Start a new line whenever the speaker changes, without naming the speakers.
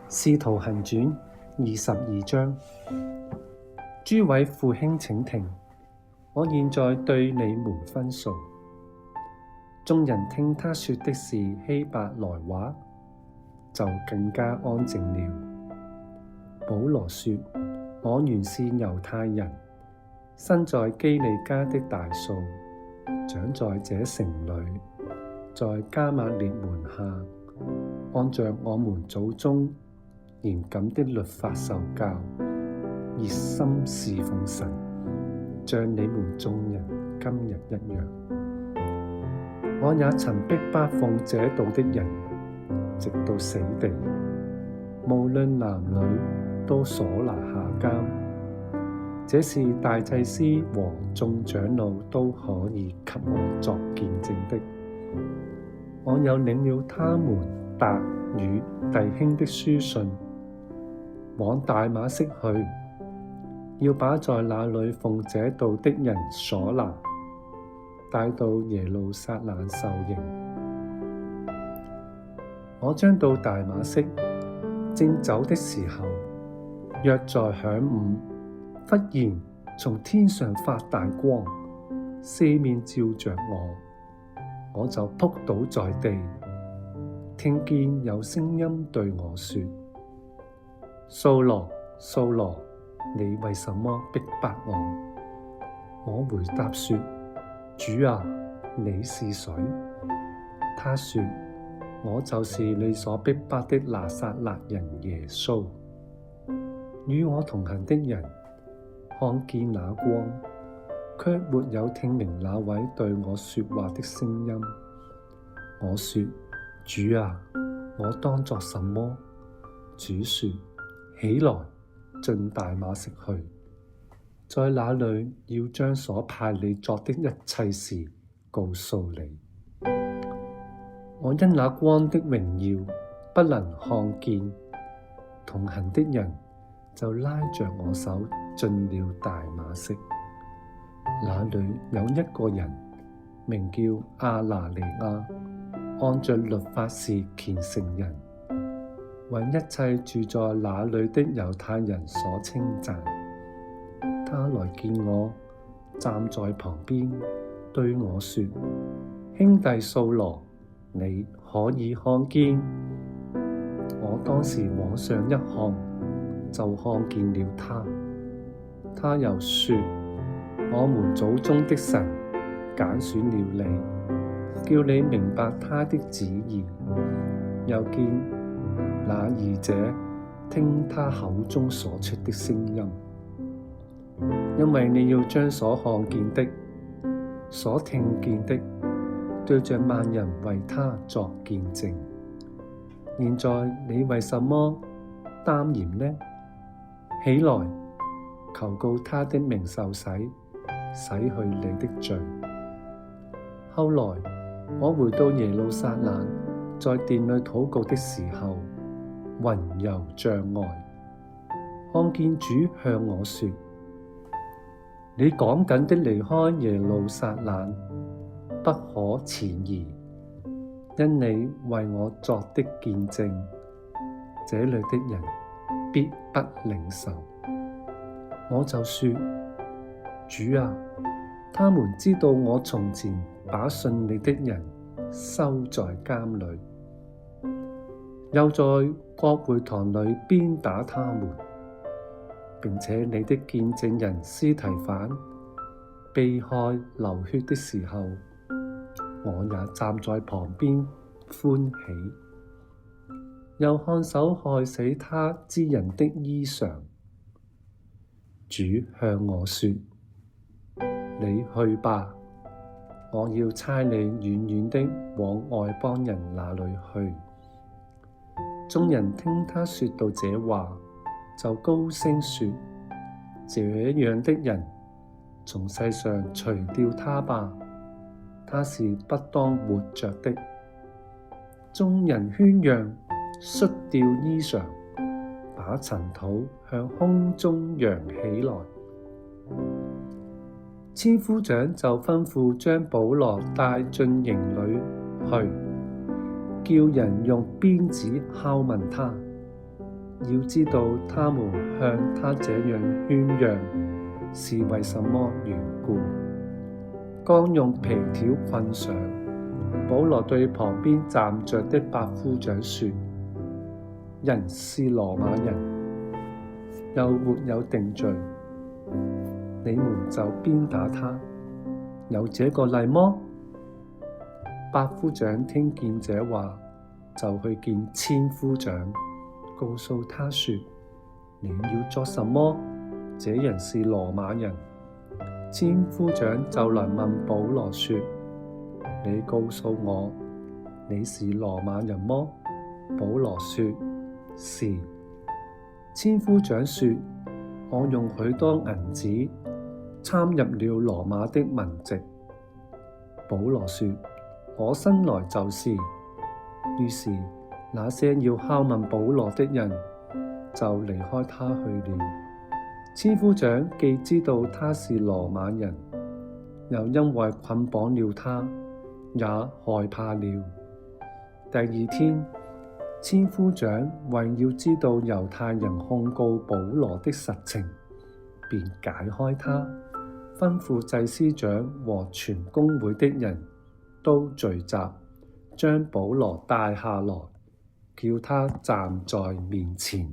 使徒行傳22章。諸位父兄請聽，我現在對你們分訴。眾人聽他說的是希伯來話，就更加安靜了。保羅說：我原是猶太人，生在基利家的大數，長在這城裏，在迦瑪列門下，按着我們祖宗嚴謹的律法受教，熱心事奉神，像你們眾人今日一樣。我也曾逼迫奉這道的人，直到死地，無論男女，都所拿下監。這是大祭司和眾長老都可以給我作見證的。我又領了他們達與弟兄的書信，往大馬色去，要把在那裏奉這道的人所拿，帶到耶路撒冷受刑。我將到大馬色，正走的時候，約在晌午，忽然從天上發大光，四面照着我就仆倒在地，聽見有聲音對我說：掃羅，掃羅，你為什麼逼迫我？我回答說：主啊，你是誰？他說：我就是你所逼迫的拿撒勒人耶穌。與我同行的人看見那光，卻沒有聽明那位對我說話的聲音。我說：主啊，我當作什麼？主說：起來，進大馬色去，在那裏要將所派你作的一切事告訴你。我因那光的榮耀不能看見，同行的人就拉着我手進了大馬色。那裏有一個人名叫亞拿尼亞，按着律法是虔誠人，為一切住在那裏的猶太人所稱讚。他來見我，站在旁邊，對我說：兄弟掃羅，你可以看見？我當時往上一看，就看見了他。他又說：我們祖宗的神揀選了你，叫你明白他的旨意，又見那義者聽他口中所出的聲音，因為你要將所看見的、所聽見的，對着萬人為他作見證。現在你為什麼擔嚴呢？起來，求告他的名受洗，洗去你的罪。後來我回到耶路撒冷，在殿裏禱告的時候，魂遊象外，看見主向我說：你趕緊的離開耶路撒冷，不可遲疑，因你為我作的見證，這裏的人必不領受。我就說：主啊，他們知道我從前把信你的人收在監裏，又在各會堂裏鞭打他們，並且你的見證人司提反被害流血的時候，我也站在旁邊歡喜，又看守害死他之人的衣裳。主向我說：你去吧，我要差你遠遠的往外邦人那裏去。眾人聽他說到這話，就高聲說：這樣的人，從世上除掉他吧，他是不當活着的。眾人喧嚷，摔掉衣裳，把塵土向空中揚起來。千夫長就吩咐將保羅帶進營裏去，叫人用鞭子拷問他。要知道他們向他這樣喧嚷是為什麼緣故。剛用皮條困上，保羅對旁邊站着的百夫長說：人是羅馬人，又沒有定罪，你們就鞭打他，有這個例麼？百夫長聽見這話，就去見千夫長，告訴他說：你要作什麼？這人是羅馬人。千夫長就來問保羅說：你告訴我，你是羅馬人麼？保羅說：是。千夫長說：我用許多銀子參入了羅馬的民籍。保羅說：我生來就是。於是那些要拷問保羅的人就離開他去了。千夫長既知道他是羅馬人，又因為捆綁了他，也害怕了。第二天，千夫長為要知道猶太人控告保羅的實情，便解開他，吩咐祭司長和全公會的人都聚集，將保羅帶下來，叫他站在面前。